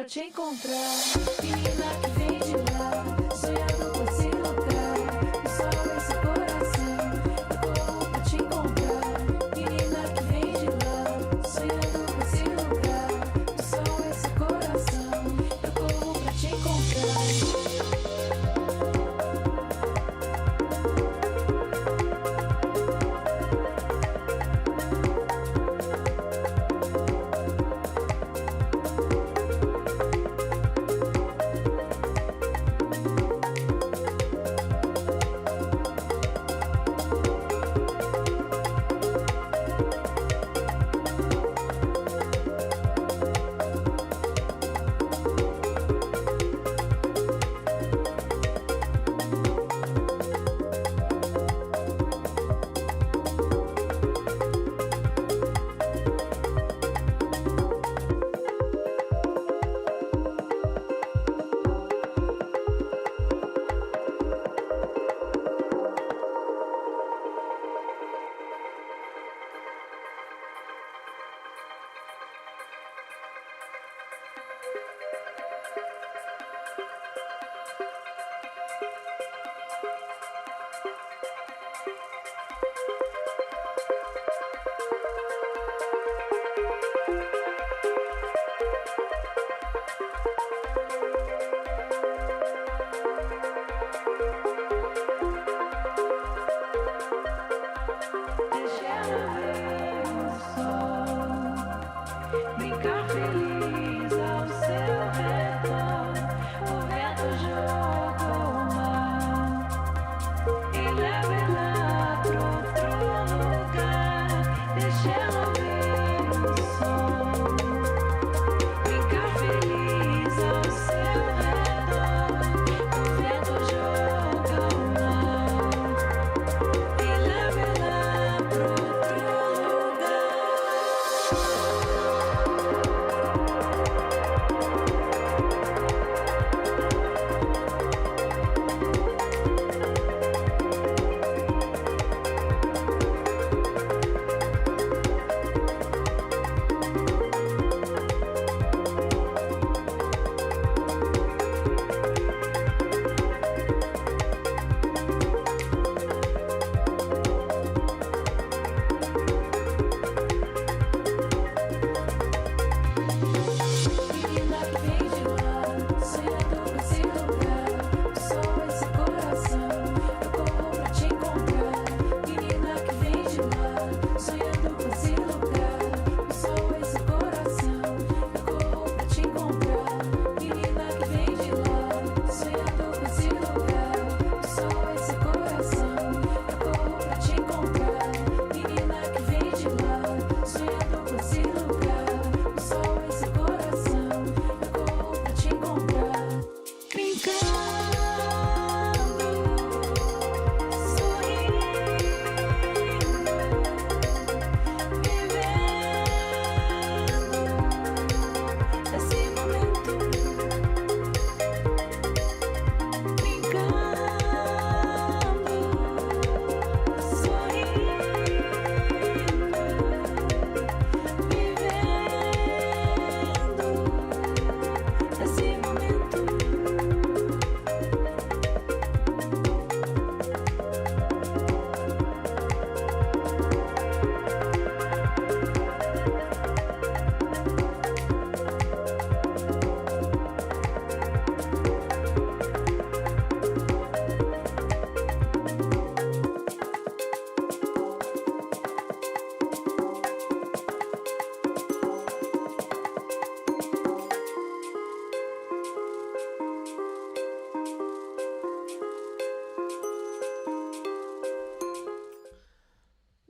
te encontrar. Menina que vem de lá, sonhando com esse lugar. O sol, esse coração, eu corro pra te encontrar. Menina que vem de lá, sonhando com esse lugar. O sol, esse coração, eu corro pra te encontrar.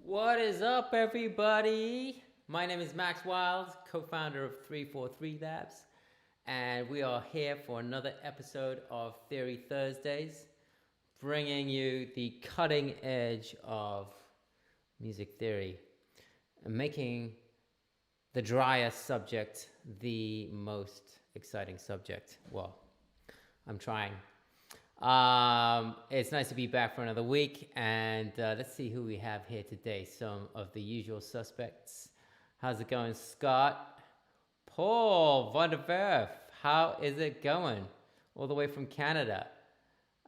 What is up, everybody? My name is Max Wild, co-founder of 343 Labs, and we are here for another episode of Theory Thursdays, bringing you the cutting edge of music theory and making the driest subject the most exciting subject. Well, I'm trying. It's nice to be back for another week, and let's see who we have here today. Some of the usual suspects. How's it going, Scott? Paul van der Werf, how is it going? All the way from Canada.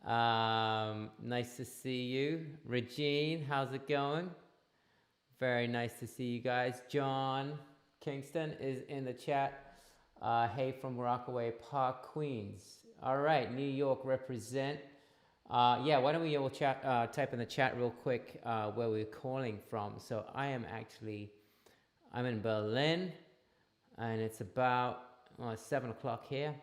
Nice to see you. Regine, how's it going? Very nice to see you guys. John Kingston is in the chat. Hey from Rockaway Park, Queens. All right, New York represent. Yeah, why don't we all type in the chat real quick where we're calling from. So I'm in Berlin, and it's about 7 o'clock here.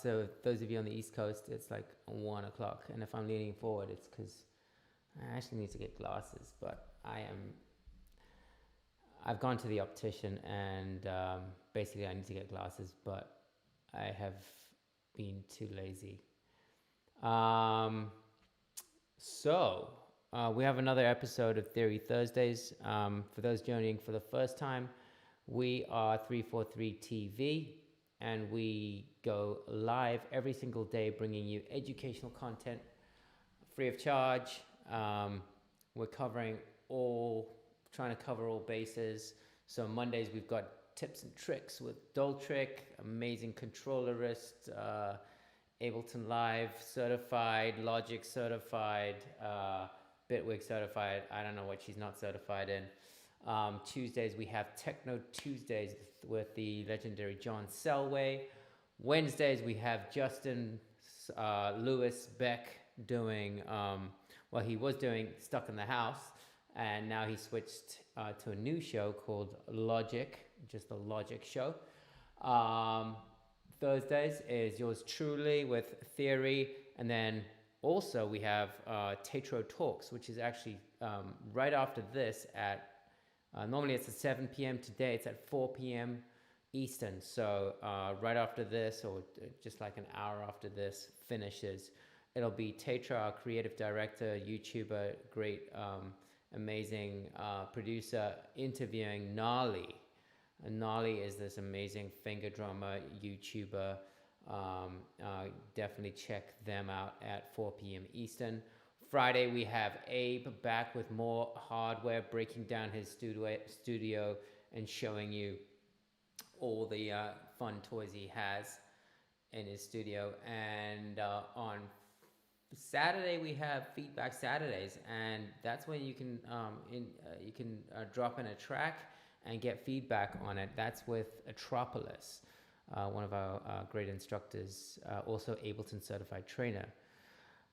So those of you on the East Coast, it's like 1 o'clock. And if I'm leaning forward, it's because I actually need to get glasses, but I've gone to the optician, and basically I need to get glasses, but I have been too lazy. So we have another episode of Theory Thursdays. For those joining for the first time, we are 343 TV, and we go live every single day bringing you educational content free of charge. We're trying to cover all bases. So Mondays we've got tips and tricks with dolltr, amazing controllerist, Ableton Live certified, Logic certified, Bitwig certified. I don't know what she's not certified in. Tuesdays we have Techno Tuesdays with the legendary John Selway. Wednesdays we have Justin Lewis Beck doing, he was doing Stuck in the House, and now he switched to a new show called Logic, just the Logic Show. Thursdays is yours truly with Theory, and then also we have TAETRO Talks, which is actually right after this at, normally it's at 7 p.m. Today it's at 4 p.m. Eastern. So right after this, or just like an hour after this finishes, it'll be TAETRO, our creative director, YouTuber, great, amazing producer, interviewing Gnarly. And Gnarly is this amazing finger drummer YouTuber. Definitely check them out at 4 p.m. Eastern. Friday we have Abe back with more hardware, breaking down his studio and showing you all the fun toys he has in his studio. And on Saturday we have Feedback Saturdays, and that's when you can drop in a track and get feedback on it. That's with Atropolis, one of our great instructors, also Ableton Certified Trainer.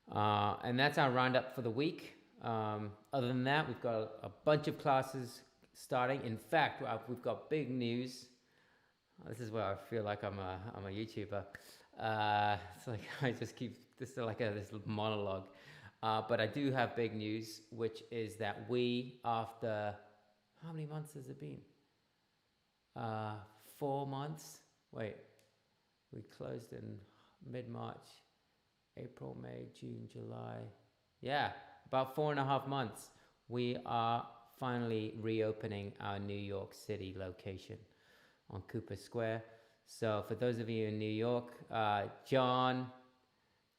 And that's our roundup for the week. Other than that, we've got a bunch of classes starting. In fact, we've got big news. This is where I feel like I'm a YouTuber. It's like I just keep this is like this monologue. But I do have big news, which is that we, after how many months has it been? 4 months. Wait, we closed in mid-March. April, May, June, July. Yeah, about 4.5 months. We are finally reopening our New York City location on Cooper Square. So for those of you in New York, John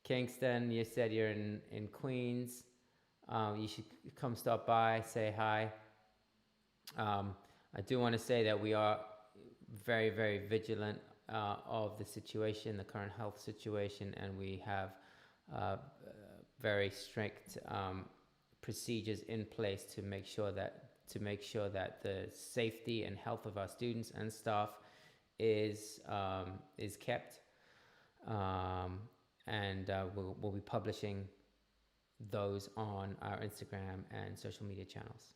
Kingston, you said you're in Queens. You should come stop by, say hi. I do want to say that we are very, very vigilant of the situation, the current health situation, and we have very strict procedures in place to make sure that the safety and health of our students and staff is kept, and we'll be publishing those on our Instagram and social media channels.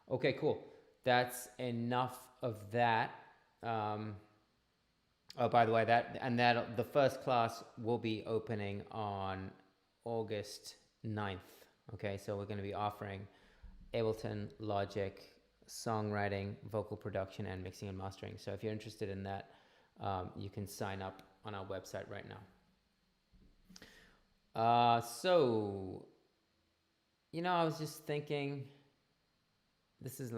Okay, cool. That's enough of that. Oh, by the way, the first class will be opening on August 9th. Okay, so we're going to be offering Ableton, Logic, songwriting, vocal production, and mixing and mastering. So if you're interested in that, you can sign up on our website right now. So, I was just thinking, this is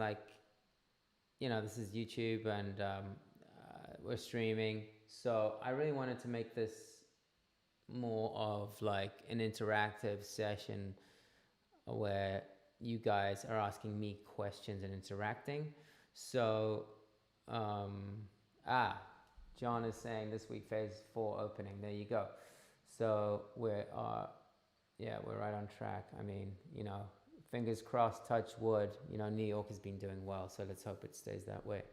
YouTube, and we're streaming. So I really wanted to make this more of like an interactive session where you guys are asking me questions and interacting. So, John is saying this week phase 4 opening. There you go. So we're right on track. I mean, fingers crossed, touch wood. New York has been doing well, so let's hope it stays that way.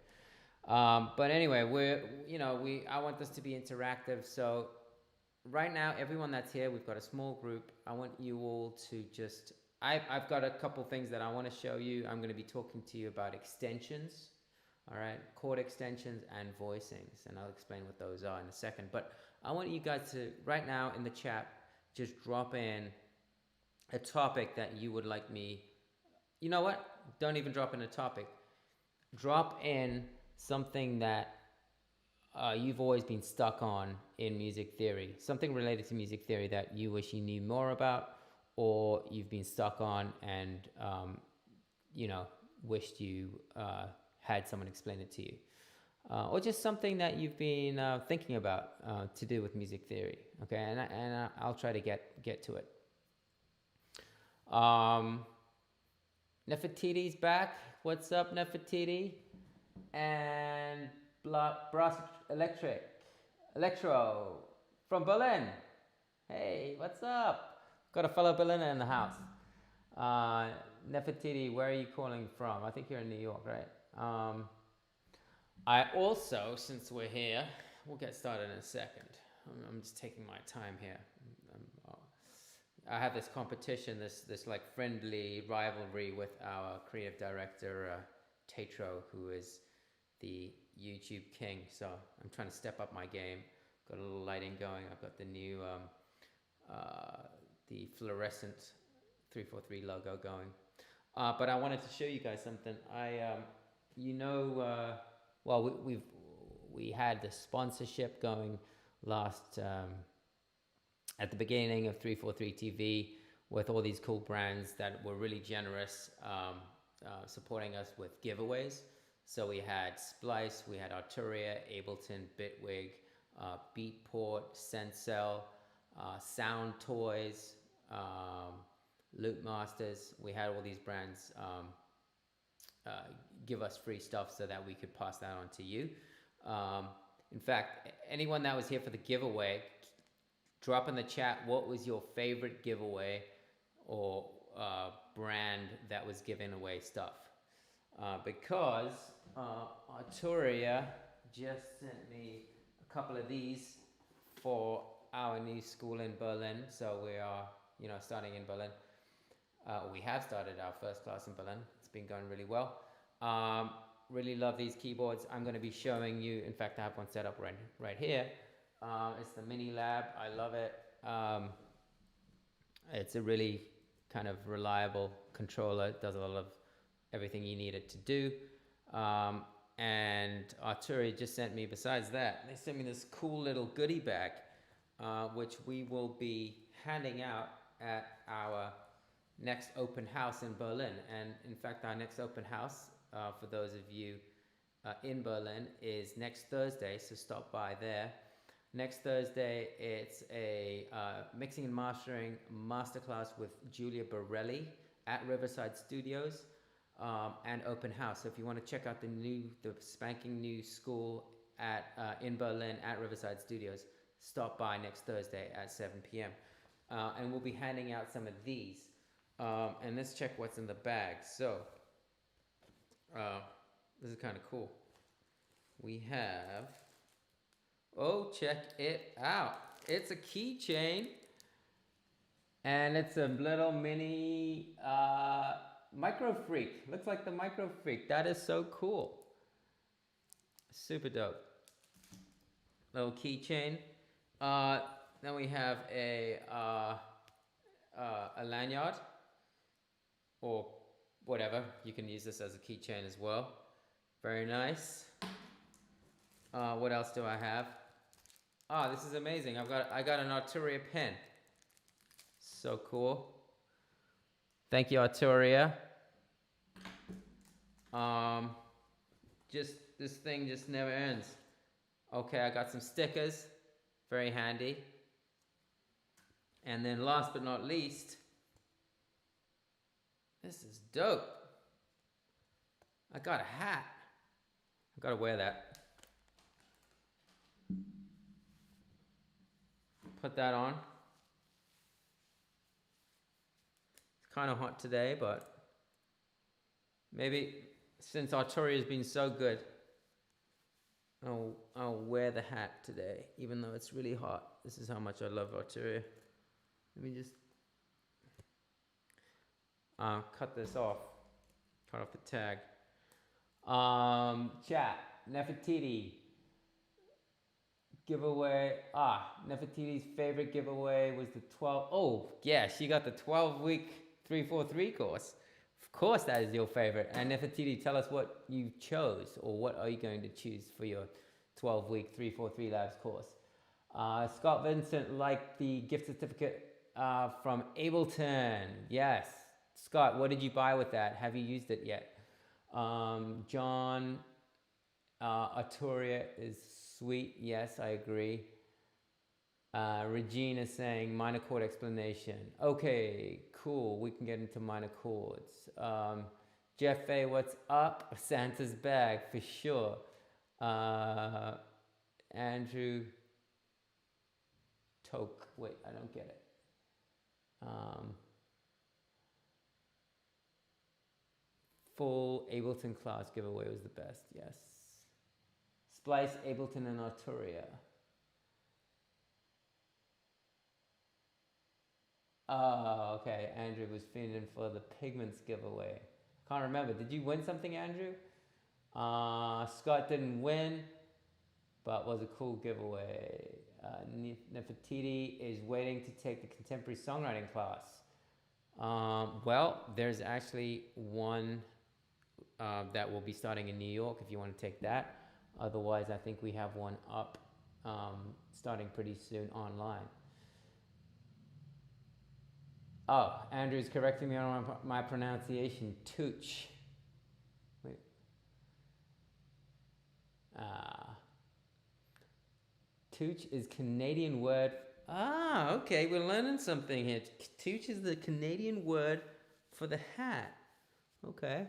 But anyway, I want this to be interactive. So right now, everyone that's here, we've got a small group. I want you all to just, I've got a couple things that I want to show you. I'm going to be talking to you about extensions, all right, chord extensions and voicings, and I'll explain what those are in a second. But I want you guys to, right now in the chat, just drop in a topic that you would like me, you know what? Don't even drop in a topic. Drop in something that you've always been stuck on in music theory, something related to music theory that you wish you knew more about, or you've been stuck on and wished you had someone explain it to you, or just something that you've been thinking about to do with music theory. Okay, and I'll try to get to it. Nefertiti's back. What's up, Nefertiti? And Brass Electro from Berlin. Hey, what's up? Got a fellow Berliner in the house. Nefertiti, where are you calling from? I think you're in New York, right? I also, since we're here, we'll get started in a second. I'm just taking my time here. I have this competition, this like friendly rivalry with our creative director, TAETRO, who is the YouTube king. So I'm trying to step up my game. Got a little lighting going. I've got the new, the fluorescent 343 logo going. But I wanted to show you guys something. We had the sponsorship going last at the beginning of 343 TV with all these cool brands that were really generous, supporting us with giveaways. So we had Splice, we had Arturia, Ableton, Bitwig, Beatport, Sensel, Sound Toys, Loop Masters. We had all these brands give us free stuff so that we could pass that on to you. In fact, anyone that was here for the giveaway, drop in the chat what was your favorite giveaway or brand that was giving away stuff. Because Arturia just sent me a couple of these for our new school in Berlin. So we are, starting in Berlin. We have started our first class in Berlin. It's been going really well. Really love these keyboards. I'm going to be showing you. In fact, I have one set up right here. It's the Mini Lab. I love it. It's a really kind of reliable controller. It does a lot of everything you need it to do. And Arturia just sent me, besides that, they sent me this cool little goodie bag, which we will be handing out at our next open house in Berlin. And in fact, our next open house, for those of you in Berlin, is next Thursday, so stop by there. Next Thursday, it's a mixing and mastering masterclass with Julia Borelli at Riverside Studios, and open house. So if you want to check out the spanking new school in Berlin at Riverside Studios, stop by next Thursday at 7 p.m. And we'll be handing out some of these. And let's check what's in the bag. So this is kind of cool. We have, check it out. It's a keychain. And it's a little mini Micro Freak. Looks like the Micro Freak. That is so cool. Super dope. Little keychain. Then we have a lanyard, or whatever. You can use this as a keychain as well. Very nice. What else do I have? This is amazing. I got an Arturia pen. So cool. Thank you, Arturia. This thing just never ends. Okay, I got some stickers. Very handy. And then last but not least, this is dope. I got a hat. I gotta wear that. put that on. It's kind of hot today, but maybe since Arturia has been so good, I'll wear the hat today, even though it's really hot. This is how much I love Arturia. Let me just cut this off. Cut off the tag. Chat. Nefertiti. Giveaway. Nefertiti's favorite giveaway was the 12. Oh, yeah, she got the 12-week 343 course. Of course, that is your favorite. And Nefertiti, tell us what you chose, or what are you going to choose for your 12-week 343 Labs course. Scott Vincent liked the gift certificate from Ableton. Yes. Scott, what did you buy with that? Have you used it yet? John, Arturia is sweet. Yes, I agree. Regina saying minor chord explanation. Okay, cool. We can get into minor chords. Jeff A, what's up? Santa's bag for sure. Andrew Toke. Wait, I don't get it. Full Ableton class giveaway was the best. Yes. Splice Ableton and Arturia. Oh, okay. Andrew was feeding for the Pigments giveaway. Can't remember. Did you win something, Andrew? Scott didn't win, but was a cool giveaway. Nefertiti is waiting to take the contemporary songwriting class. Well, there's actually one that will be starting in New York if you want to take that. Otherwise, I think we have one up starting pretty soon online. Oh, Andrew's correcting me on my pronunciation. Tooch. Wait. Tooch is Canadian word. Okay, we're learning something here. Tooch is the Canadian word for the hat. Okay,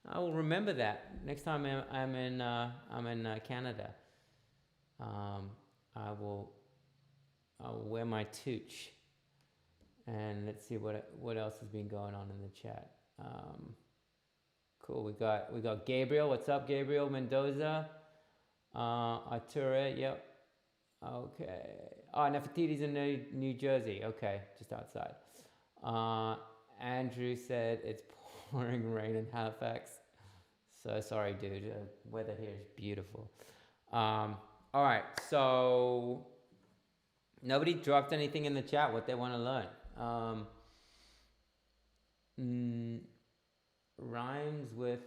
I will remember that next time I'm in Canada. I will wear my tooch. And let's see what else has been going on in the chat. Cool. We got Gabriel. What's up, Gabriel Mendoza? Artura. Yep. Okay. Nefertiti's in New Jersey. Okay, just outside. Andrew said it's pouring rain in Halifax. So sorry, dude. Weather here is beautiful. All right. So nobody dropped anything in the chat what they want to learn. Rhymes with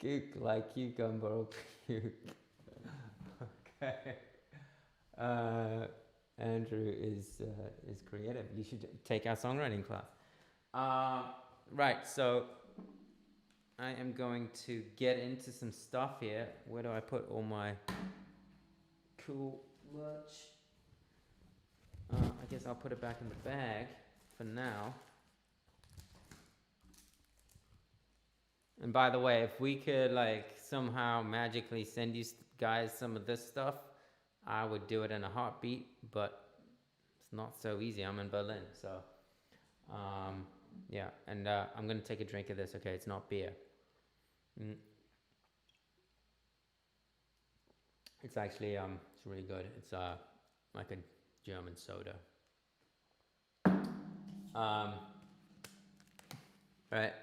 gook like cucumber. Okay. Andrew is creative. You should take our songwriting class. Right. So I am going to get into some stuff here. Where do I put all my cool merch? I guess I'll put it back in the bag for now. And by the way, if we could like somehow magically send you guys some of this stuff, I would do it in a heartbeat, but it's not so easy. I'm in Berlin, so yeah. And I'm gonna take a drink of this. Okay, it's not beer. It's actually it's really good. It's like a German soda. Right.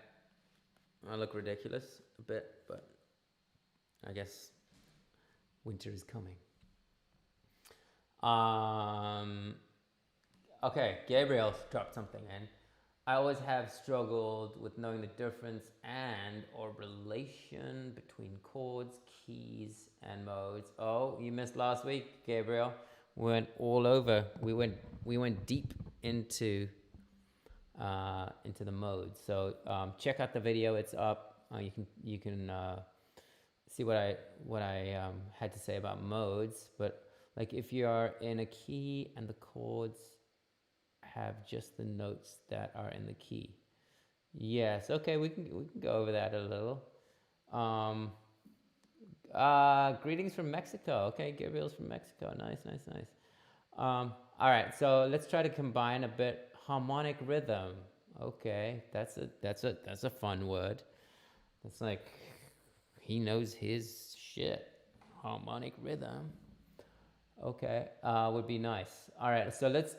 I look ridiculous a bit, but I guess winter is coming. Okay, Gabriel dropped something in. I always have struggled with knowing the difference and or relation between chords, keys, and modes. Oh, you missed last week, Gabriel. We went all over. We went deep into the modes. So check out the video. It's up. You can see what I had to say about modes. But like if you are in a key and the chords have just the notes that are in the key. Yes. Okay. We can go over that a little. Greetings from Mexico. Okay, Gabriel's from Mexico. Nice, nice, nice. All right, so let's try to combine a bit harmonic rhythm. Okay, that's a fun word. That's like he knows his shit. Harmonic rhythm. Okay, would be nice. All right, so let's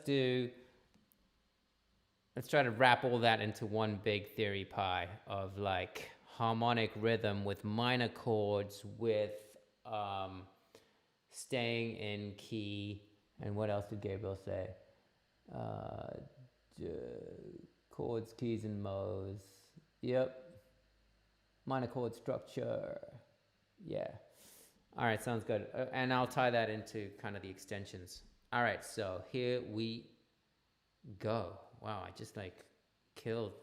try to wrap all that into one big theory pie of like harmonic rhythm with minor chords with staying in key. And what else did Gabriel say? Uh, chords, keys, and modes. Yep. Minor chord structure. Yeah. All right, sounds good. And I'll tie that into kind of the extensions. All right, so here we go. Wow, I just like killed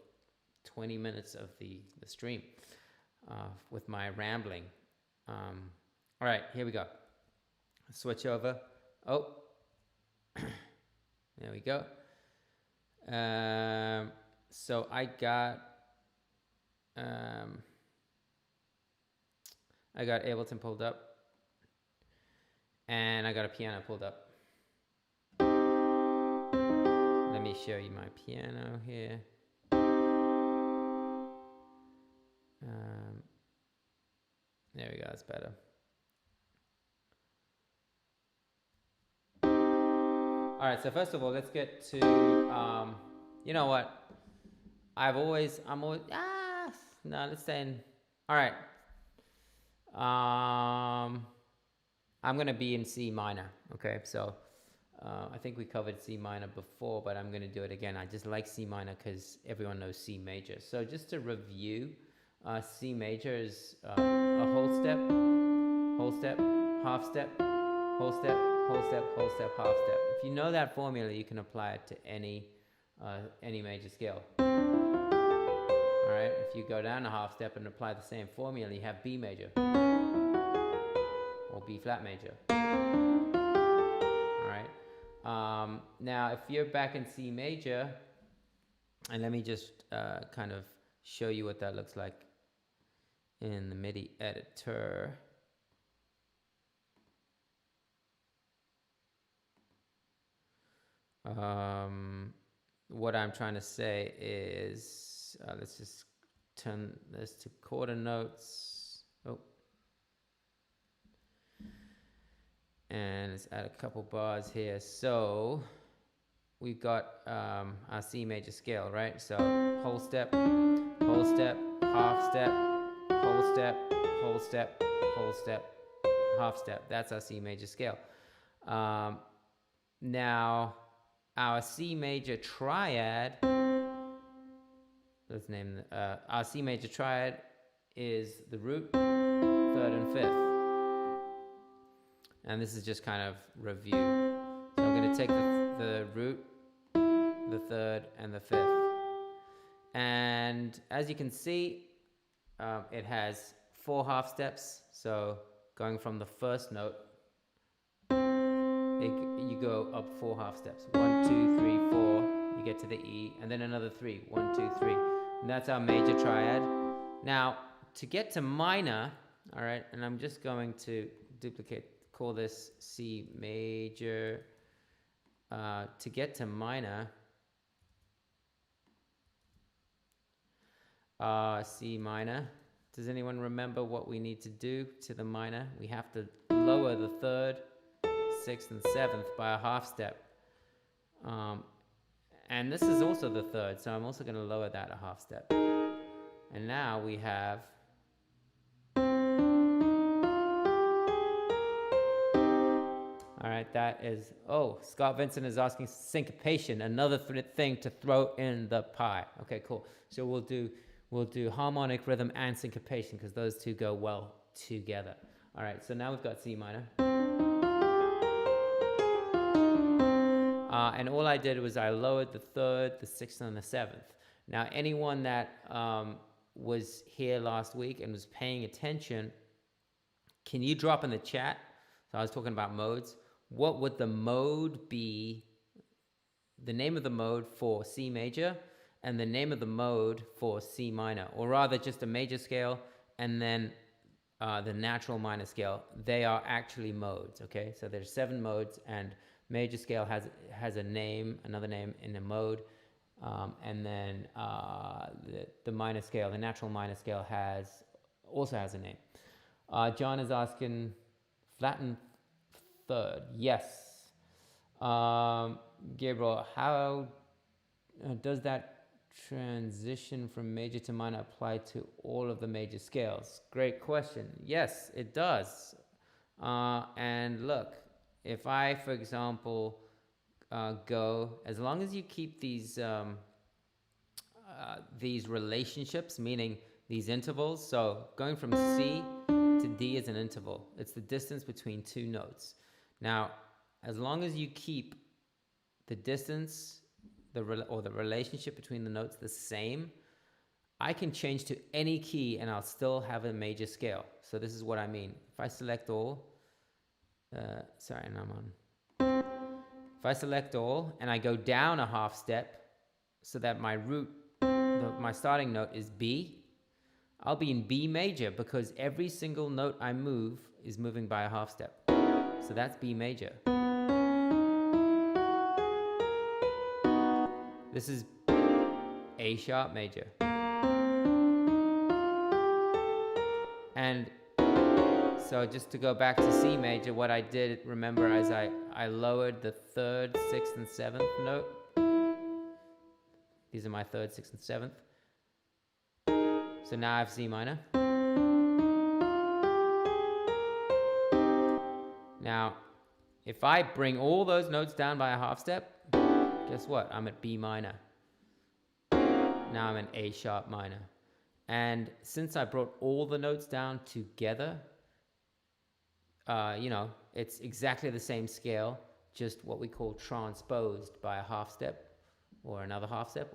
20 minutes of the stream with my rambling. All right, here we go. Switch over. Oh, there we go. So I got Ableton pulled up, and I got a piano pulled up. Let me show you my piano here. There we go, that's better. All right, so first of all, let's get to, you know what? No, let's say, all right. I'm gonna be in C minor, okay? So I think we covered C minor before, but I'm gonna do it again. I just like C minor because everyone knows C major. So just to review, C major is a whole step, half step, whole step, whole step, whole step, half step. If you know that formula, you can apply it to any major scale. All right, if you go down a half step and apply the same formula, you have B major or B flat major. All right. Now, if you're back in C major, and let me just kind of show you what that looks like in the MIDI editor. What I'm trying to say is, let's just turn this to quarter notes. Oh. And let's add a couple bars here. So we've got our C major scale, right? So whole step, half step, whole step, whole step, whole step, half step. That's our C major scale. Now, our C major triad, let's name our C major triad is the root, third, and fifth. And this is just kind of review. So I'm going to take the root, the third, and the fifth. And as you can see, it has 4 half steps. So going from the first note, you go up 4 half steps. 1, 2, 3, 4. You get to the E, and then another 3. 1, 2, 3. And that's our major triad. Now, to get to minor, all right, and I'm just going to call this C major. To get to minor, C minor. Does anyone remember what we need to do to the minor? We have to lower the third, 6th, and 7th by a half step. And this is also the third, so I'm also going to lower that a half step. And now we have all right, that is, Scott Vincent is asking syncopation, another thing to throw in the pie. Okay, cool. So we'll do harmonic rhythm and syncopation because those two go well together. All right, so now we've got C minor. And all I did was I lowered the third, the 6th, and the 7th. Now, anyone that was here last week and was paying attention, can you drop in the chat? So I was talking about modes. What would the mode be, the name of the mode for C major and the name of the mode for C minor, or rather just a major scale and then the natural minor scale, they are actually modes, okay? So there's 7 modes, and major scale has a name, another name in a mode, and then the minor scale, the natural minor scale also has a name. John is asking, flattened third, yes. Gabriel, how does that transition from major to minor apply to all of the major scales? Great question. Yes, it does. And look, if I, for example, go, as long as you keep these relationships, meaning these intervals, so going from C to D is an interval. It's the distance between 2 notes. Now, as long as you keep the distance or the relationship between the notes the same, I can change to any key and I'll still have a major scale. So this is what I mean. If I select all, if I select all and I go down a half step so that my my starting note is B, I'll be in B major because every single note I move is moving by a half step. So that's B major. This is A sharp major. And so just to go back to C major, what I did, remember, is I lowered the 3rd, 6th, and 7th note. These are my 3rd, 6th, and 7th. So now I have C minor. Now, if I bring all those notes down by a half step, guess what? I'm at B minor. Now I'm in A sharp minor. And since I brought all the notes down together, it's exactly the same scale, just what we call transposed by a half step or another half step.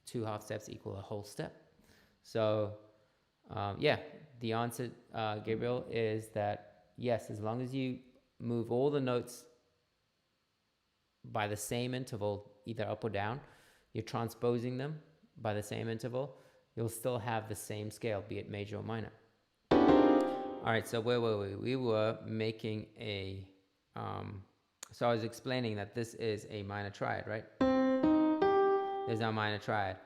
2 half steps equal a whole step. So, the answer, Gabriel, is that yes, as long as you move all the notes by the same interval, either up or down, you're transposing them by the same interval, you'll still have the same scale, be it major or minor. All right, so where were we? We were making so I was explaining that this is a minor triad, right? There's our minor triad.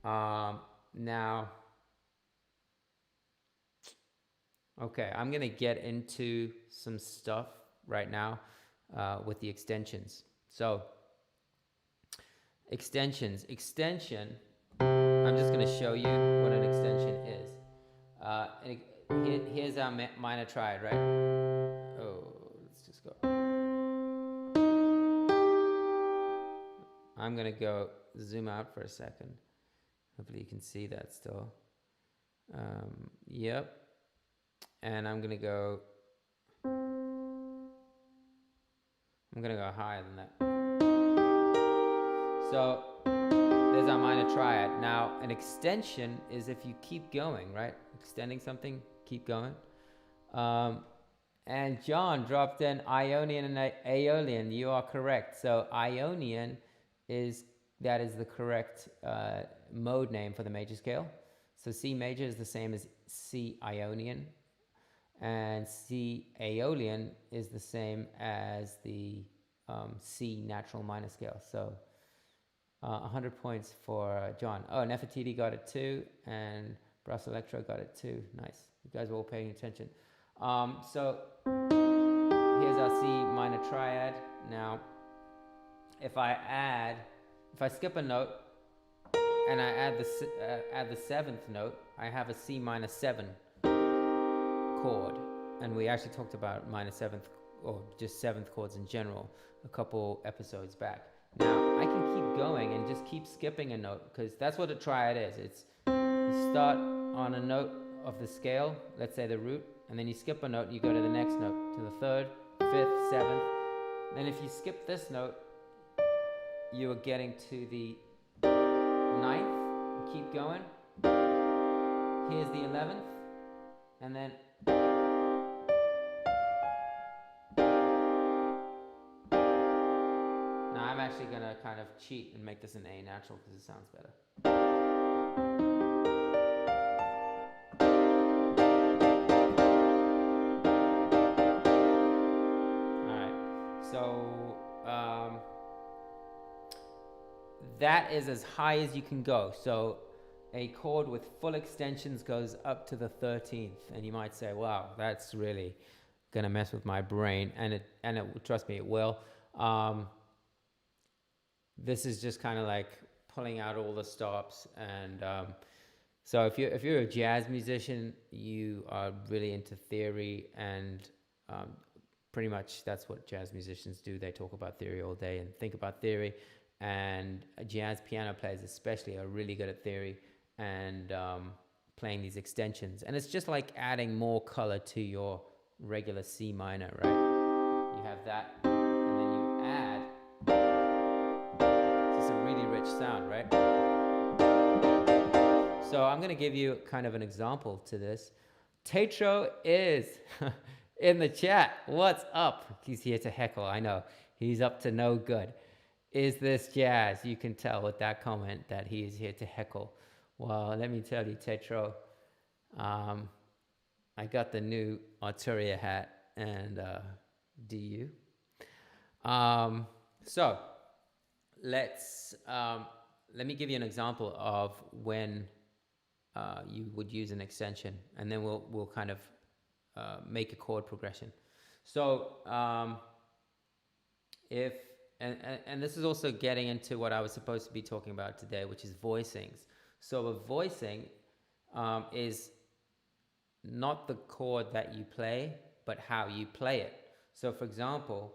Now, okay, I'm going to get into some stuff right now with the extensions. So, extension, I'm just going to show you what an extension is. Here's our minor triad, right? Oh, let's just go. I'm going to go zoom out for a second. Hopefully you can see that still. Yep. And I'm going to go higher than that. So there's our minor triad. Now, an extension is if you keep going, right? Extending something, keep going. And John dropped in Ionian and Aeolian. You are correct. So Ionian is the correct mode name for the major scale. So C major is the same as C Ionian, and C Aeolian is the same as the C natural minor scale. So 100 points for John. Oh, Nefertiti got it too, and Brass Electro got it too. Nice. You guys are all paying attention. So here's our C minor triad. Now, if I skip a note and I add the 7th note, I have a C minor 7 chord. And we actually talked about minor 7th or just 7th chords in general a couple episodes back. Now, I can keep going and just keep skipping a note, because that's what a triad is. It's you start on a note of the scale, let's say the root, and then you skip a note and you go to the next note, to the 3rd, 5th, 7th. Then if you skip this note, you are getting to the 9th, keep going. Here's the 11th, and then now I'm actually gonna kind of cheat and make this an A natural because it sounds better. that is as high as you can go. So a chord with full extensions goes up to the 13th, and you might say, wow, that's really gonna mess with my brain, and it trust me, it will. This is just kind of like pulling out all the stops, and so if you're a jazz musician, you are really into theory, and pretty much that's what jazz musicians do. They talk about theory all day and think about theory, and jazz piano players especially are really good at theory and playing these extensions. And it's just like adding more color to your regular C minor, right? You have that, and then you add just a really rich sound, right? So I'm going to give you kind of an example to this. TAETRO is in the chat. What's up? He's here to heckle. I know. He's up to no good. Is this jazz? You can tell with that comment that he is here to heckle. Well, let me tell you, TAETRO, I got the new Arturia hat, and do you? So let me give you an example of when you would use an extension, and then we'll kind of make a chord progression. So and this is also getting into what I was supposed to be talking about today, which is voicings. So a voicing is not the chord that you play, but how you play it. So for example,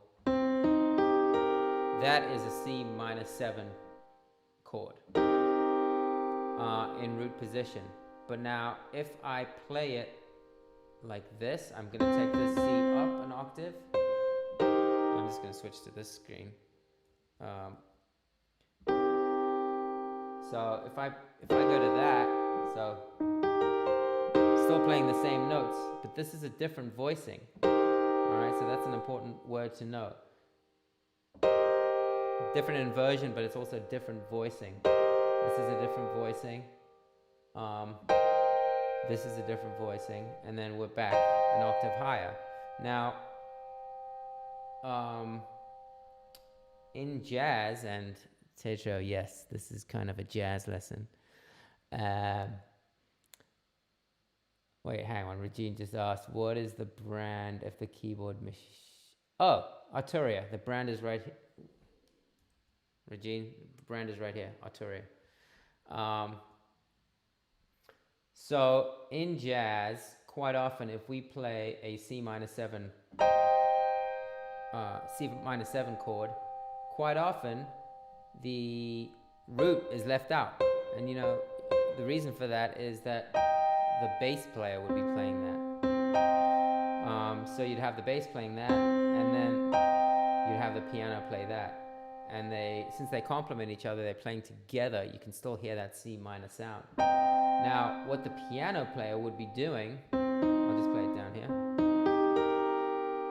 that is a C minor 7 chord in root position. But now if I play it like this, I'm going to take this C up an octave. I'm just going to switch to this screen. So if I go to that, so still playing the same notes, but this is a different voicing. All right, so that's an important word to know. Different inversion, but it's also different voicing. This is a different voicing. This is a different voicing, and then we're back an octave higher. Now, in jazz, and TAETRO, yes, this is kind of a jazz lesson. Wait, hang on. Regine just asked, what is the brand of the keyboard machine? Oh, Arturia. The brand is right here. Regine, the brand is right here, Arturia. So in jazz, quite often, if we play a C minor 7 chord, quite often the root is left out. And you know, the reason for that is that the bass player would be playing that. So you'd have the bass playing that, and then you'd have the piano play that. And since they complement each other, they're playing together, you can still hear that C minor sound. Now, what the piano player would be doing, I'll just play it down here,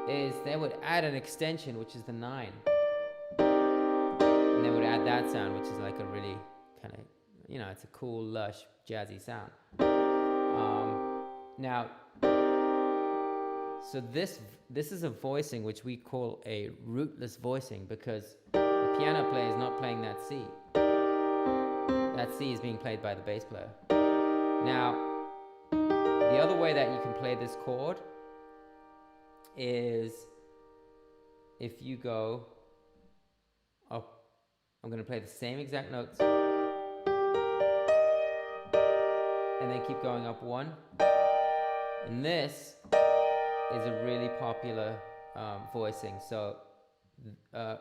is they would add an extension, which is the 9. And they would add that sound, which is like a really kind of, you know, it's a cool, lush, jazzy sound. Now, so this is a voicing which we call a rootless voicing, because the piano player is not playing that C. That C is being played by the bass player. Now, the other way that you can play this chord is if you go up. I'm going to play the same exact notes, and then keep going up 1. And this is a really popular voicing. So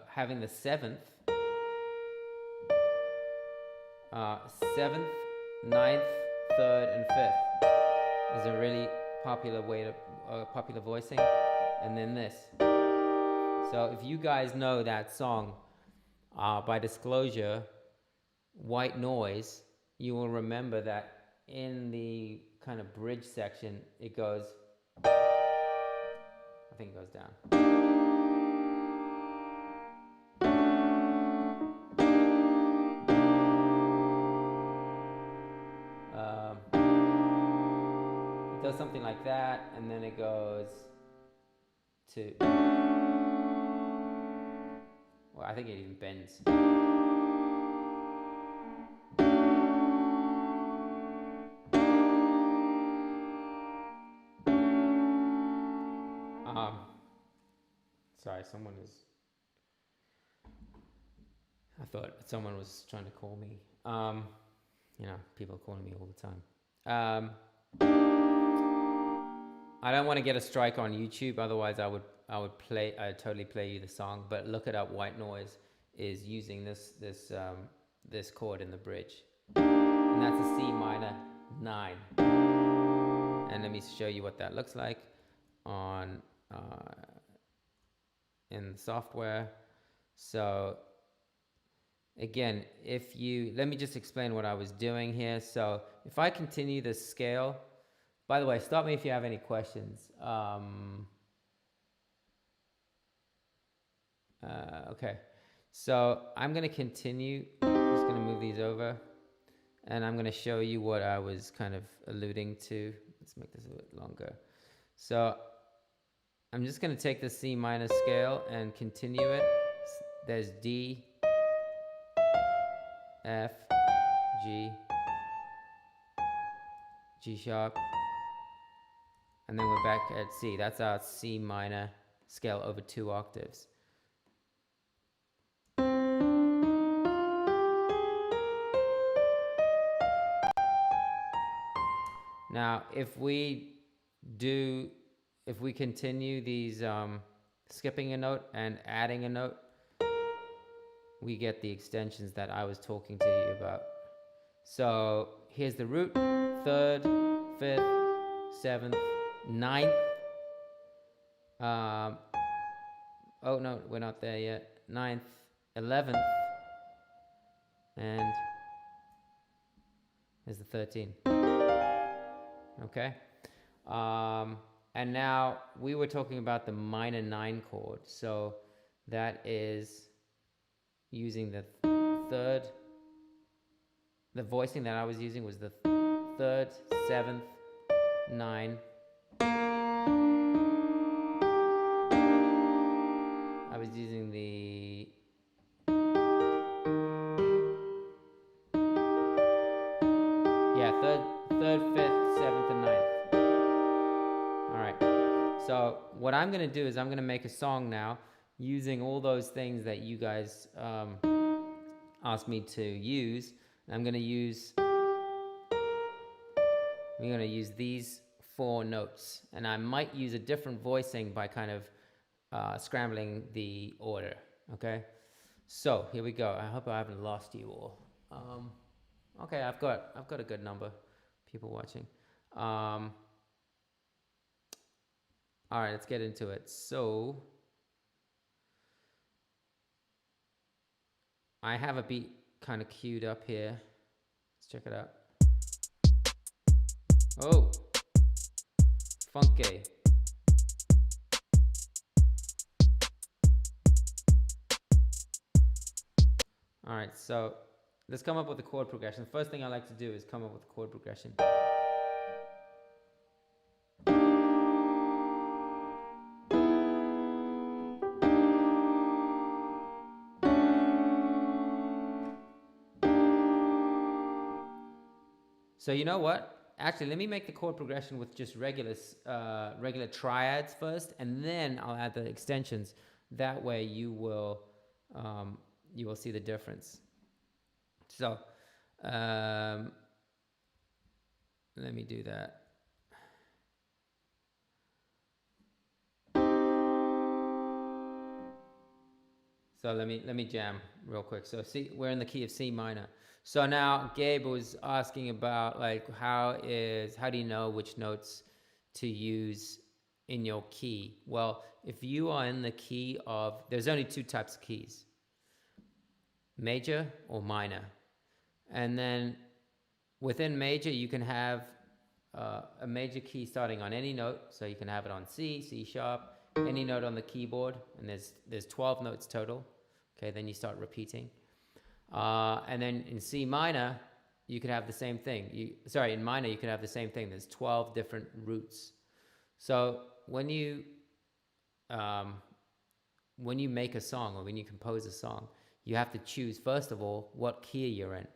having the 7th, 7th, 9th, 3rd, and 5th is a really popular popular voicing. And then this. So if you guys know that song by Disclosure, White Noise, you will remember that in the kind of bridge section, it goes, I think it goes down. It does something like that, and then it goes to, well, I think it even bends. Sorry, I thought someone was trying to call me. People are calling me all the time. I don't want to get a strike on YouTube, otherwise I'd totally play you the song. But look it up. White Noise is using this chord in the bridge, and that's a C minor 9. And let me show you what that looks like on in the software. So again, let me just explain what I was doing here. So if I continue this scale, by the way, stop me if you have any questions. Okay, so I'm going to continue. I'm just going to move these over, and I'm going to show you what I was kind of alluding to. Let's make this a bit longer. So I'm just going to take the C minor scale and continue it. There's D, F, G, G sharp, and then we're back at C. That's our C minor scale over 2 octaves. Now, if we continue these skipping a note and adding a note, we get the extensions that I was talking to you about. So here's the root: 3rd, 5th, 7th, 9th. Oh no, we're not there yet. 9th, 11th, and here's the 13th. Okay, and now we were talking about the minor 9 chord, so that is using the 3rd. The voicing that I was using was the 3rd, 7th, 9. I was using the third, 5th, 7th, and 9th. All right. So what I'm going to do is I'm going to make a song now using all those things that you guys asked me to use. I'm going to use these 4 notes, and I might use a different voicing by kind of scrambling the order. Okay. So here we go. I hope I haven't lost you all. Okay, I've got a good number of people watching. All right, let's get into it. So I have a beat kind of queued up here. Let's check it out. Oh, funky. All right, so let's come up with a chord progression. The first thing I like to do is come up with a chord progression. So you know what? Actually, let me make the chord progression with just regular triads first, and then I'll add the extensions. That way you will see the difference. So let me do that. So let me jam real quick. So see, we're in the key of C minor. So now Gabe was asking about like how do you know which notes to use in your key? Well, if you are in the key of, there's only 2 types of keys: major or minor. And then within major, you can have a major key starting on any note. So you can have it on C, C sharp, any note on the keyboard, and there's 12 notes total. Okay, then you start repeating. And then in C minor, you could have the same thing. In minor, you could have the same thing. There's 12 different roots. So when you make a song or when you compose a song, you have to choose, first of all, what key you're in.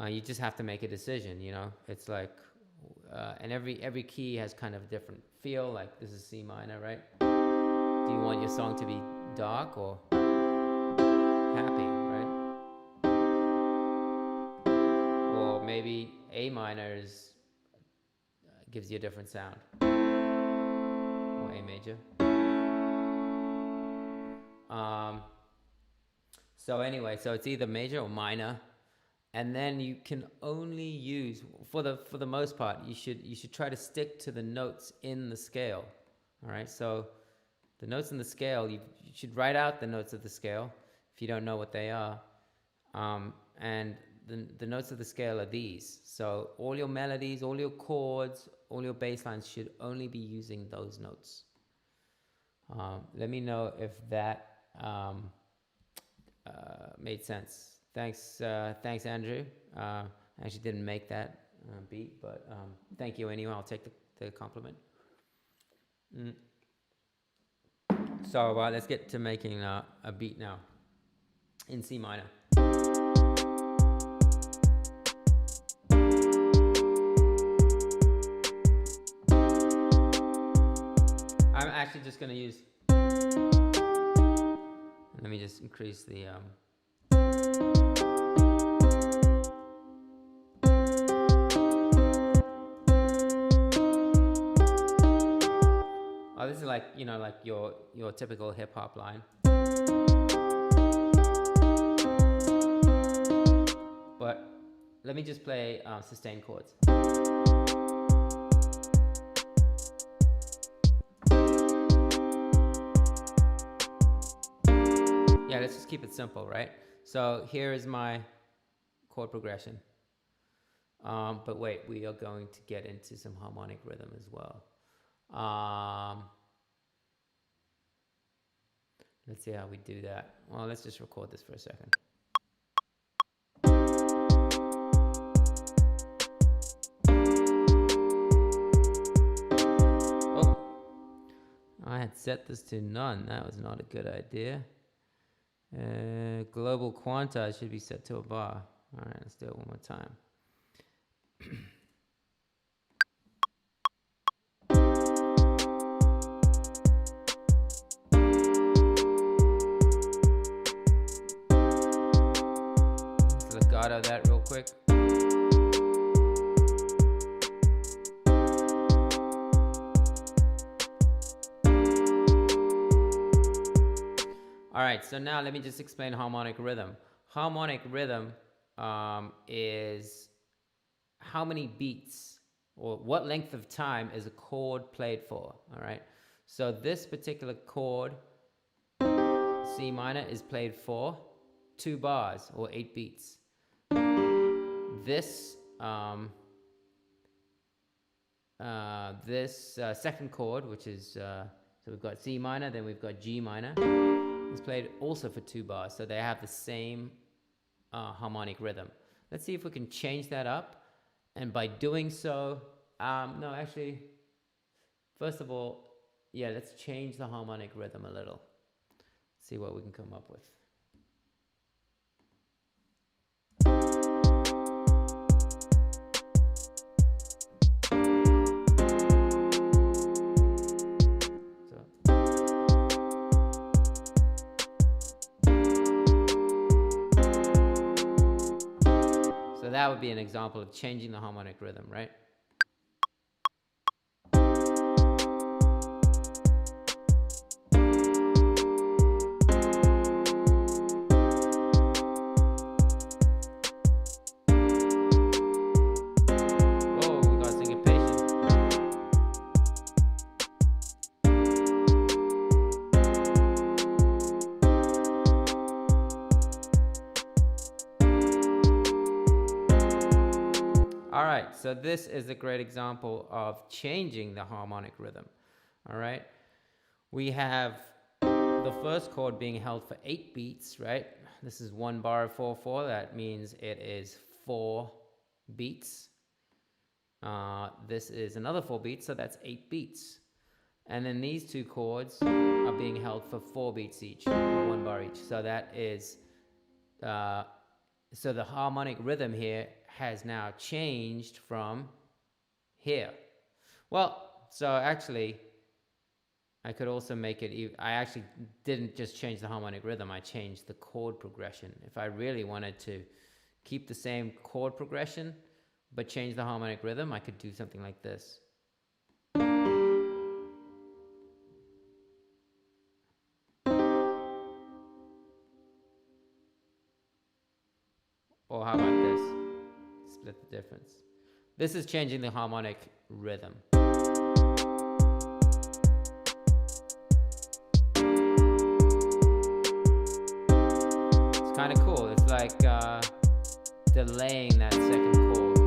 You just have to make a decision, you know. It's like, and every key has kind of a different feel. Like this is C minor, right? Do you want your song to be dark or happy, right? Or maybe A minor gives you a different sound, or A major. So anyway, so it's either major or minor, and then you can only use, for the most part, you should try to stick to the notes in the scale. All right, so the notes in the scale, you should write out the notes of the scale if you don't know what they are. And the notes of the scale are these. So all your melodies, all your chords, all your bass lines should only be using those notes. Let me know if that made sense. Thanks, Andrew. I actually didn't make that beat, but thank you anyway. I'll take the compliment. So let's get to making a beat now in C minor. I'm actually just going to use, let me just increase the oh, this is like, you know, like your typical hip hop line. But let me just play sustained chords. Yeah, let's just keep it simple, right? So here is my chord progression. But wait, we are going to get into some harmonic rhythm as well. Let's see how we do that. Well, let's just record this for a second. Oh, I had set this to none. That was not a good idea. Global quantize should be set to a bar. All right, let's do it one more time. Let's legato that real quick. All right, so now let me just explain harmonic rhythm. Harmonic rhythm is how many beats or what length of time is a chord played for, all right? So this particular chord, C minor, is played for 2 bars or 8 beats. This second chord, which is, so we've got C minor, then we've got G minor, is played also for 2 bars, so they have the same harmonic rhythm. Let's see if we can change that up, and by doing so, no, actually, first of all, yeah, let's change the harmonic rhythm a little. See what we can come up with. So that would be an example of changing the harmonic rhythm, right? So this is a great example of changing the harmonic rhythm. All right, we have the first chord being held for 8 beats, right? This is 1 bar of 4/4. That means it is 4 beats. This is another 4 beats, so that's 8 beats. And then these 2 chords are being held for 4 beats each, 1 bar each. So that is, so the harmonic rhythm here has now changed from here. Well, so actually, I could also make it, I actually didn't just change the harmonic rhythm, I changed the chord progression. If I really wanted to keep the same chord progression, but change the harmonic rhythm, I could do something like this. Or how about this? Split the difference. This is changing the harmonic rhythm. It's kind of cool. It's like delaying that second chord.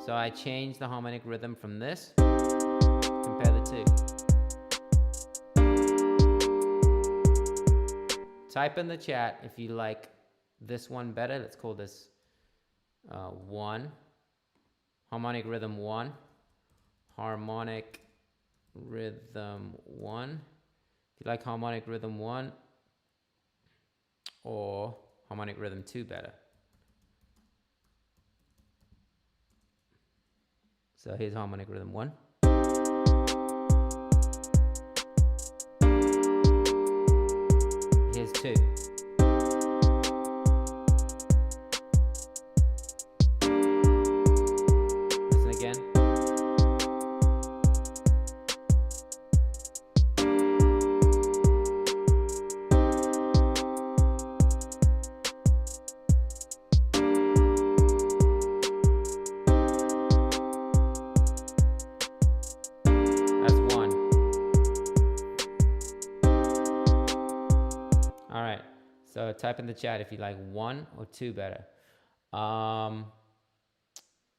So I changed the harmonic rhythm from this. Compare the two. Type in the chat if you like this one better. Let's call this 1. Harmonic rhythm 1. Harmonic rhythm 1. If you like harmonic rhythm 1 or harmonic rhythm 2 better. So here's harmonic rhythm 1. Here's 2. Listen again. That's 1. All right. So type in the chat if you like 1 or 2 better.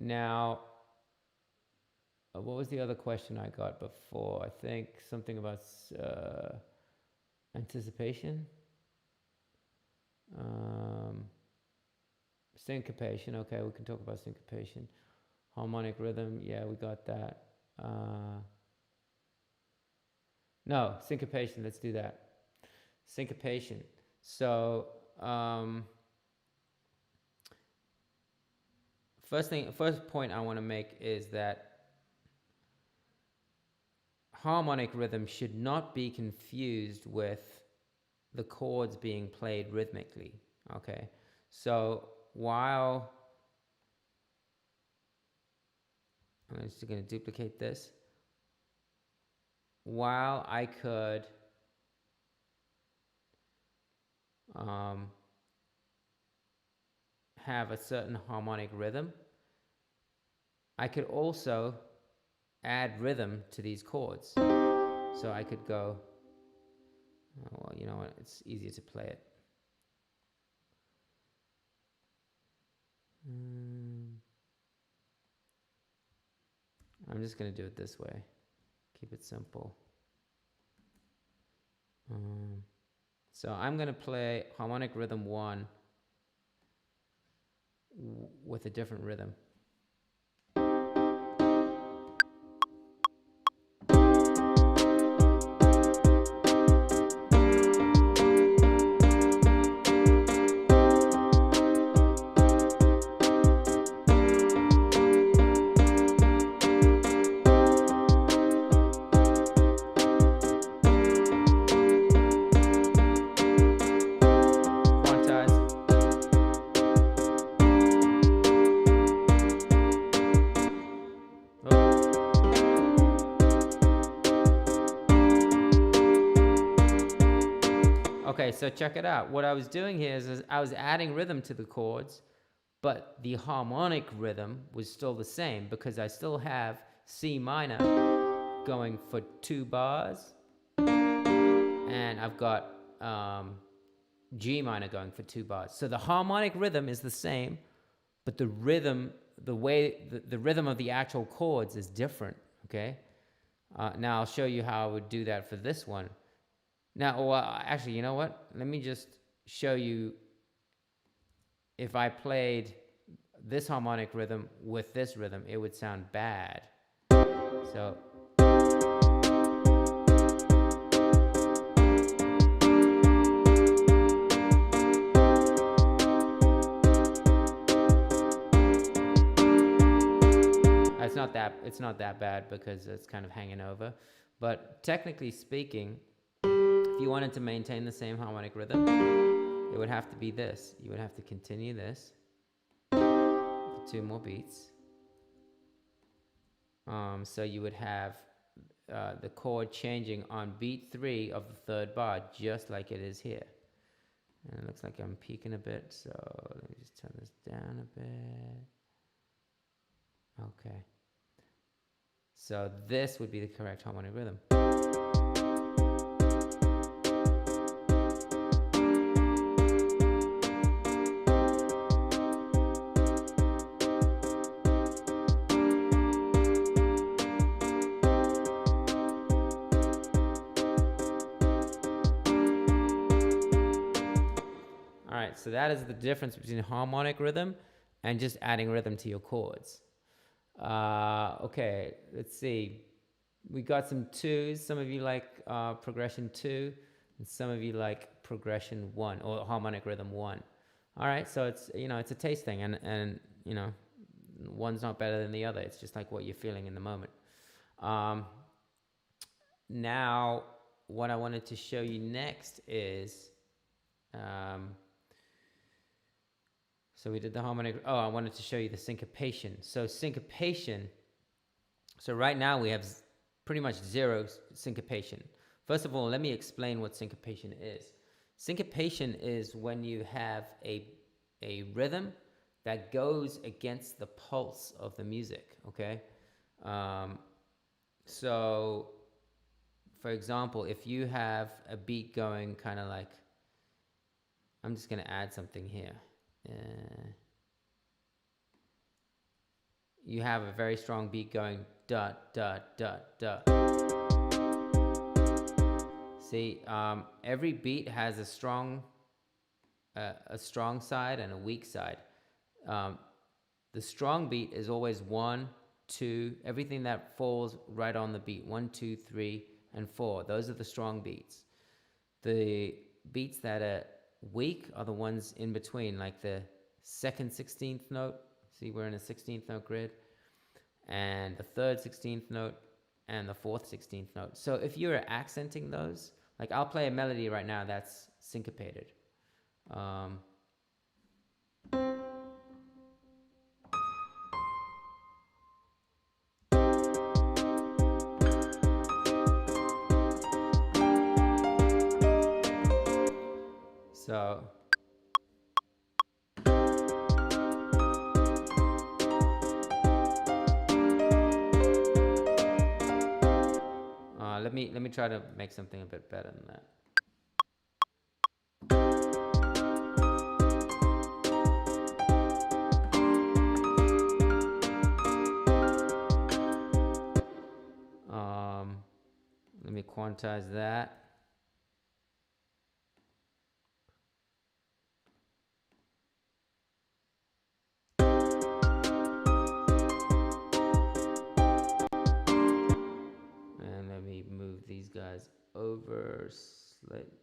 Now, what was the other question I got before? I think something about anticipation. Syncopation. Okay, we can talk about syncopation. Harmonic rhythm. Yeah, we got that. No, syncopation. Let's do that. Syncopation. So first point I want to make is that harmonic rhythm should not be confused with the chords being played rhythmically. Okay, so while I'm just going to duplicate this, while I could have a certain harmonic rhythm, I could also add rhythm to these chords. So I could go, well, you know what, it's easier to play it. I'm just going to do it this way. Keep it simple. So I'm going to play harmonic rhythm 1 with a different rhythm. Okay, so check it out. What I was doing here is I was adding rhythm to the chords, but the harmonic rhythm was still the same because I still have C minor going for 2 bars, and I've got G minor going for 2 bars. So the harmonic rhythm is the same, but the rhythm, the rhythm of the actual chords is different, okay? Now I'll show you how I would do that for this one. Now, well, actually, you know what? Let me just show you if I played this harmonic rhythm with this rhythm, it would sound bad. So It's not that bad because it's kind of hanging over. But technically speaking, if you wanted to maintain the same harmonic rhythm, it would have to be this. You would have to continue this for 2 more beats. So you would have the chord changing on beat 3 of the 3rd bar, just like it is here. And it looks like I'm peaking a bit, so let me just turn this down a bit. Okay. So this would be the correct harmonic rhythm. Alright, so that is the difference between harmonic rhythm and just adding rhythm to your chords. Okay, let's see. We got some 2s. Some of you like progression 2, and some of you like progression 1 or harmonic rhythm 1. All right, so it's it's a taste thing, and one's not better than the other. It's just like what you're feeling in the moment. Now, what I wanted to show you next is. So we did the harmonic. Oh, I wanted to show you the syncopation. So syncopation. So right now we have pretty much 0 syncopation. First of all, let me explain what syncopation is. Syncopation is when you have a rhythm that goes against the pulse of the music. Okay. So, for example, if you have a beat going kind of like, I'm just gonna add something here. You have a very strong beat going da da da da. See, every beat has a strong side and a weak side. The strong beat is always 1, 2. Everything that falls right on the beat, 1, 2, 3, and 4. Those are the strong beats. The beats that are weak are the ones in between, like the 2nd 16th note. See, we're in a 16th note grid, and the 3rd 16th note, and the 4th 16th note. So if you're accenting those, like I'll play a melody right now that's syncopated. So let me try to make something a bit better than that. Let me quantize that. Guys over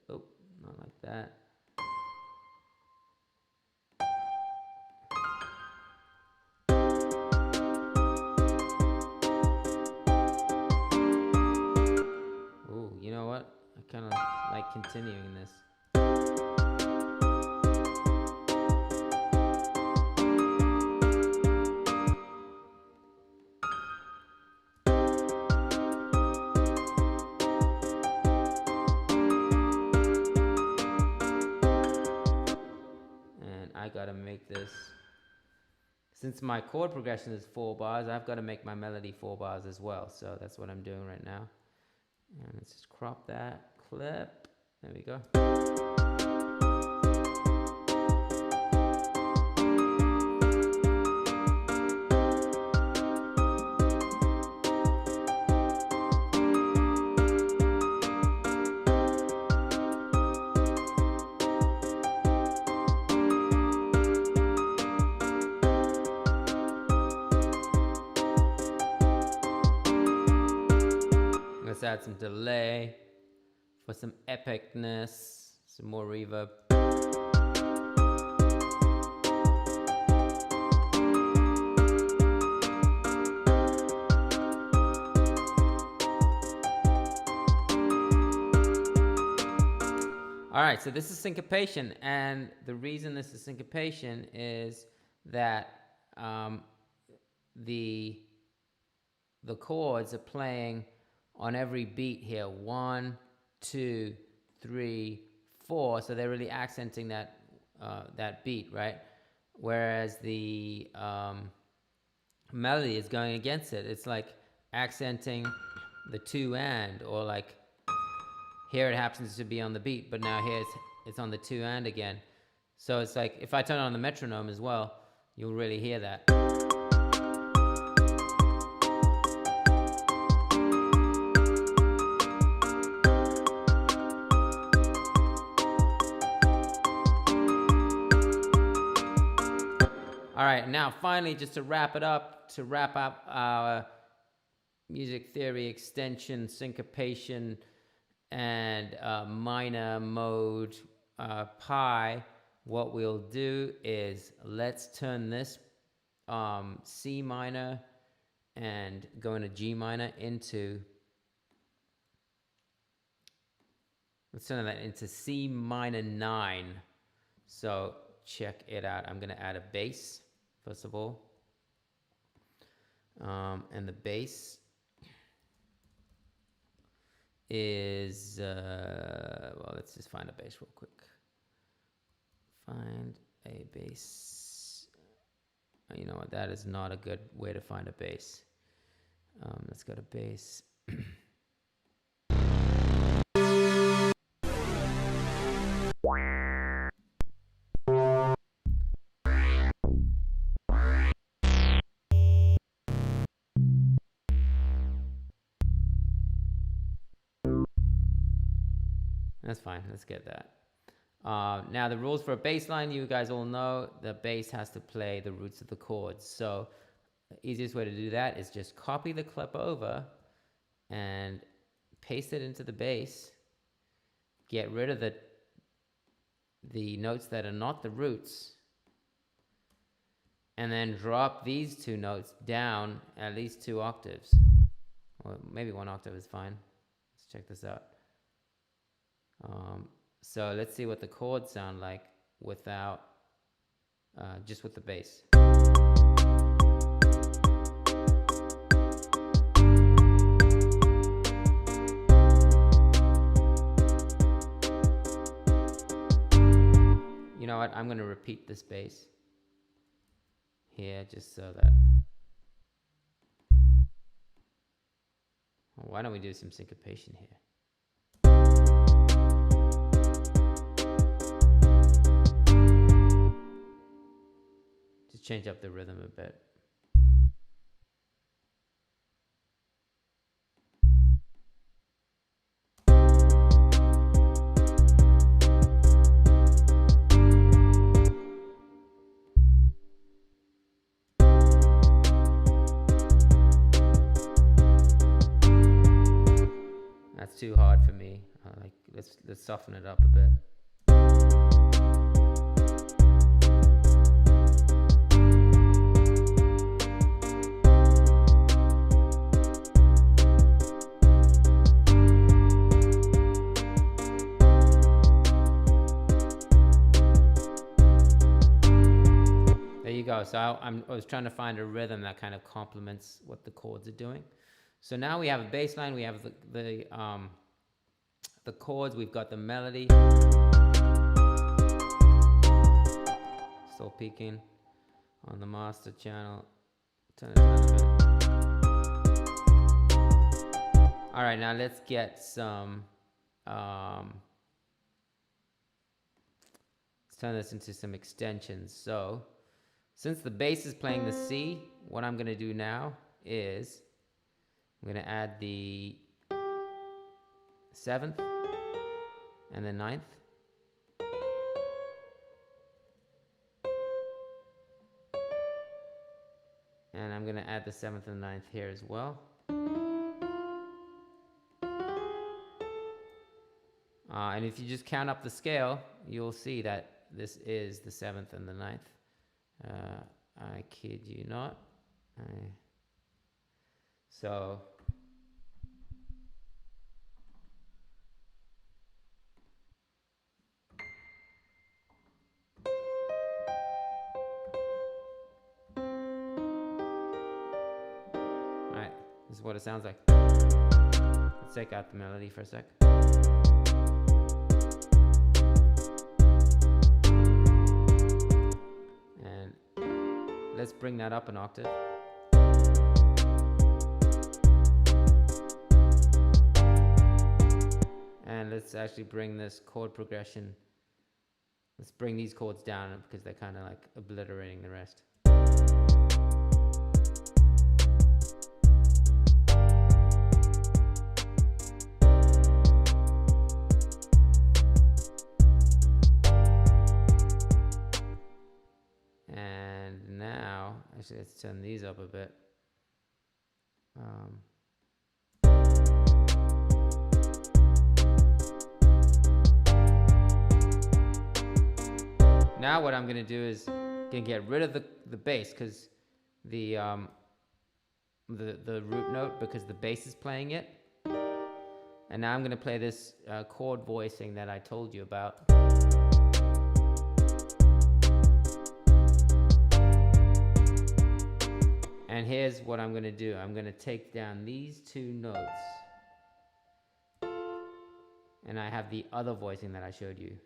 oh, not like that. Oh, you know what? I kind of like continuing this. I gotta make this, since my chord progression is 4 bars, I've got to make my melody 4 bars as well. So that's what I'm doing right now. And let's just crop that clip. There we go. Let's add some delay for some epicness, some more reverb. All right, so this is syncopation, and the reason this is syncopation is that the chords are playing on every beat here. 1, 2, 3, 4. So they're really accenting that beat, right? Whereas the melody is going against it. It's like accenting the 2 and, or like here it happens to be on the beat, but now here it's on the 2 and again. So it's like if I turn on the metronome as well, you'll really hear that. All right, now finally, just to wrap up our music theory extension, syncopation, and minor mode pi, what we'll do is let's turn this C minor and go into G minor into, let's turn that into C minor 9. So check it out. I'm going to add a bass, first of all. And the bass is, well, let's just find a bass real quick. Find a bass. You know what? That is not a good way to find a bass. Let's go to bass. That's fine. Let's get that. Now the rules for a bass line, you guys all know the bass has to play the roots of the chords. So the easiest way to do that is just copy the clip over and paste it into the bass. Get rid of the notes that are not the roots, and then drop these 2 notes down at least 2 octaves. Or maybe 1 octave is fine. Let's check this out. So let's see what the chords sound like without, just with the bass. You know what? I'm going to repeat this bass here just so that. Why don't we do some syncopation here? Change up the rhythm a bit. That's too hard for me. Let's soften it up a bit. So I was trying to find a rhythm that kind of complements what the chords are doing. So now we have a bass line, we have the chords, we've got the melody. Still peaking on the master channel. Turn it down a bit. All right, now let's get some. Let's turn this into some extensions. So, since the bass is playing the C, what I'm going to do now is I'm going to add the 7th and the 9th. And I'm going to add the 7th and 9th here as well. And if you just count up the scale, you'll see that this is the 7th and the 9th. I kid you not. So This is what it sounds like. Let's take out the melody for a sec. And let's bring that up an octave. And let's actually bring this chord progression. Let's bring these chords down because they're kind of like obliterating the rest. And now, actually, let's turn these up a bit. Now what I'm going to do is going to get rid of the bass because the root note, because the bass is playing it. And now I'm going to play this chord voicing that I told you about. And here's what I'm going to do. I'm going to take down these two notes. And I have the other voicing that I showed you.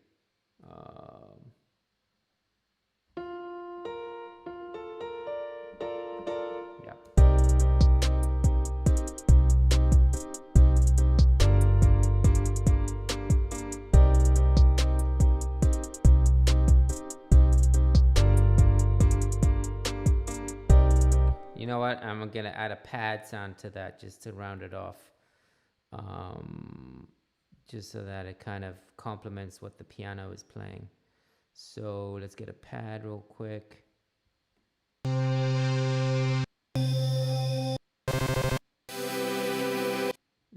You know what? I'm gonna add a pad sound to that just to round it off, just so that it kind of complements what the piano is playing. So let's get a pad real quick.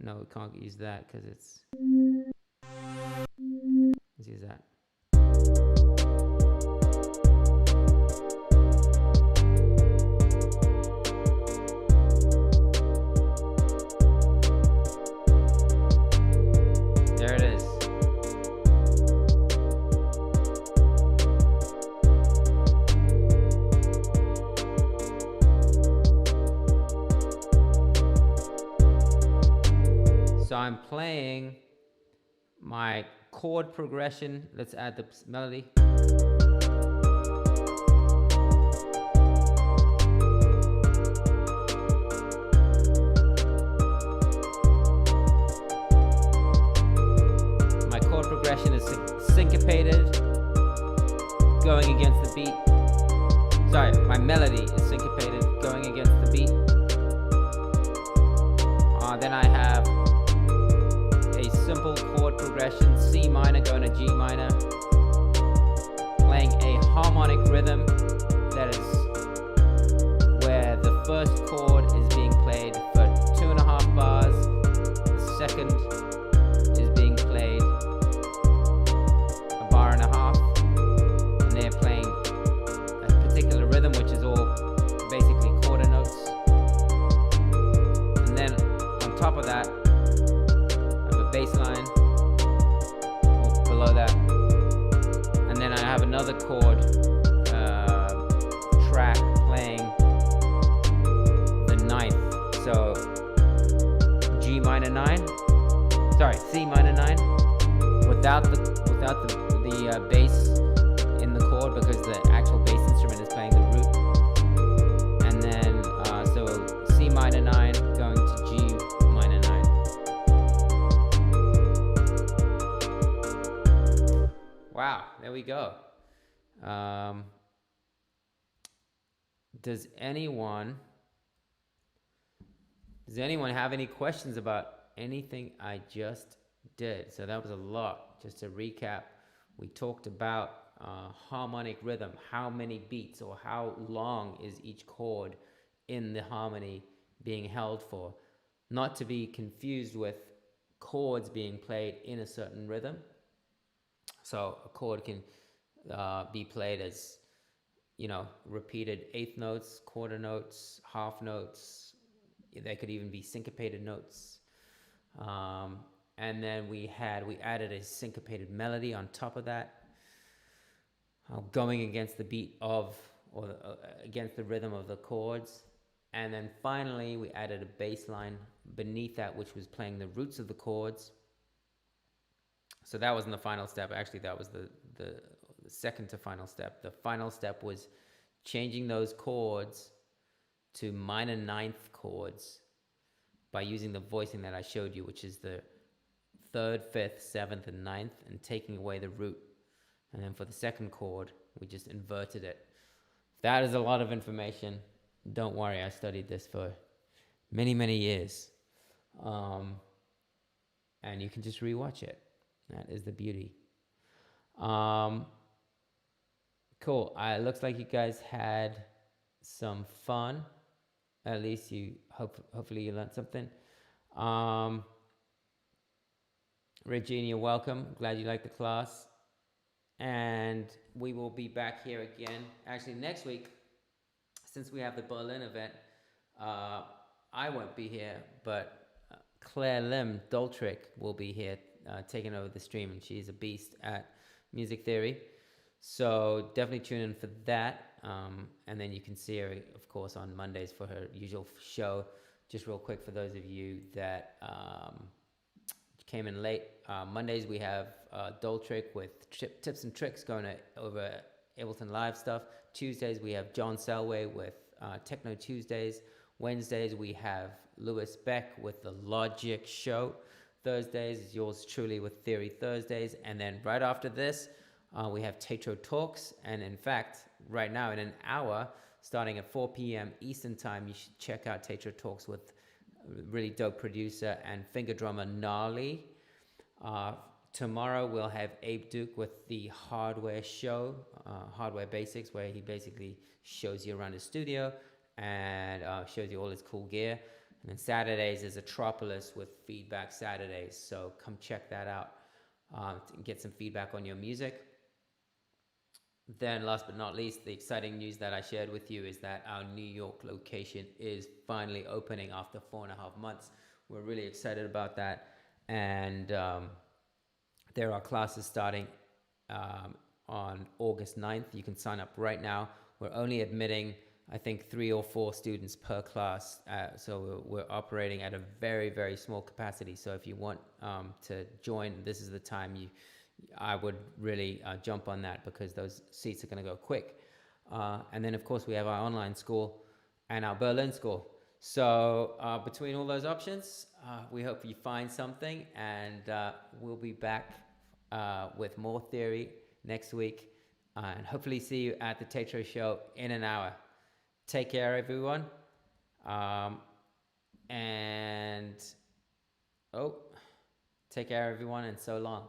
No, we can't use that because it's. Let's use that. There it is. So I'm playing my chord progression. Let's add the melody. My chord progression is syncopated, going against the beat. Sorry, my melody is syncopated, going against the beat. Then I have a simple chord progression, C minor going to G minor, playing a harmonic rhythm that is where the first chord is being played for 2.5 bars, the second is being played 1.5 bars, and they're playing a particular rhythm which is all basically quarter notes. And then on top of that, bass line below that, and then I have another chord track playing the 9th, so G minor 9, sorry, C minor 9, without the bass in the chord because the actual bass instrument is playing the root, and then so C minor 9 going to G minor 9. Wow, there we go. Does anyone have any questions about anything I just did? So that was a lot. Just to recap, we talked about harmonic rhythm, how many beats or how long is each chord in the harmony being held for, not to be confused with chords being played in a certain rhythm. So a chord can be played as, you know, repeated eighth notes, quarter notes, half notes. They could even be syncopated notes. And then we added a syncopated melody on top of that, going against the beat of, or against the rhythm of the chords. And then finally, we added a bass line beneath that, which was playing the roots of the chords. So that wasn't the final step. Actually, that was the second to final step. The final step was changing those chords to minor ninth chords by using the voicing that I showed you, which is the third, fifth, seventh, and ninth, and taking away the root. And then for the second chord, we just inverted it. That is a lot of information. Don't worry, I studied this for many, many years. And you can just rewatch it. That is the beauty. Cool. It looks like you guys had some fun. At least hopefully you learned something. Regina, welcome. Glad you liked the class. And we will be back here again. Actually, next week, since we have the Berlin event, I won't be here, but Claire Lim Doltrick will be here taking over the stream, and she's a beast at music theory. So definitely tune in for that. And then you can see her, of course, on Mondays for her usual show. Just real quick for those of you that came in late. Mondays we have Doltrick with tips and tricks going over Ableton Live stuff. Tuesdays we have John Selway with Techno Tuesdays. Wednesdays we have Lewis Beck with the Logic Show. Thursdays is yours truly with Theory Thursdays. And then right after this, we have TAETRO Talks. And in fact, right now in an hour, starting at 4 p.m. Eastern Time, you should check out TAETRO Talks with really dope producer and finger drummer Gnarly. Tomorrow we'll have Abe Duke with the Hardware Show, Hardware Basics, where he basically shows you around his studio and shows you all his cool gear. And then Saturdays is Atropolis with Feedback Saturdays. So come check that out to get some feedback on your music. Then last but not least, the exciting news that I shared with you is that our New York location is finally opening after 4.5 months. We're really excited about that. And there are classes starting on August 9th. You can sign up right now. We're only admitting, I think, 3 or 4 students per class. So we're operating at a very, very small capacity. So if you want to join, this is the time I would really jump on that, because those seats are going to go quick. And then, of course, we have our online school and our Berlin school. So between all those options, we hope you find something, and we'll be back with more theory next week, and hopefully see you at the TAETRO show in an hour. Take care, everyone. Take care, everyone, and so long.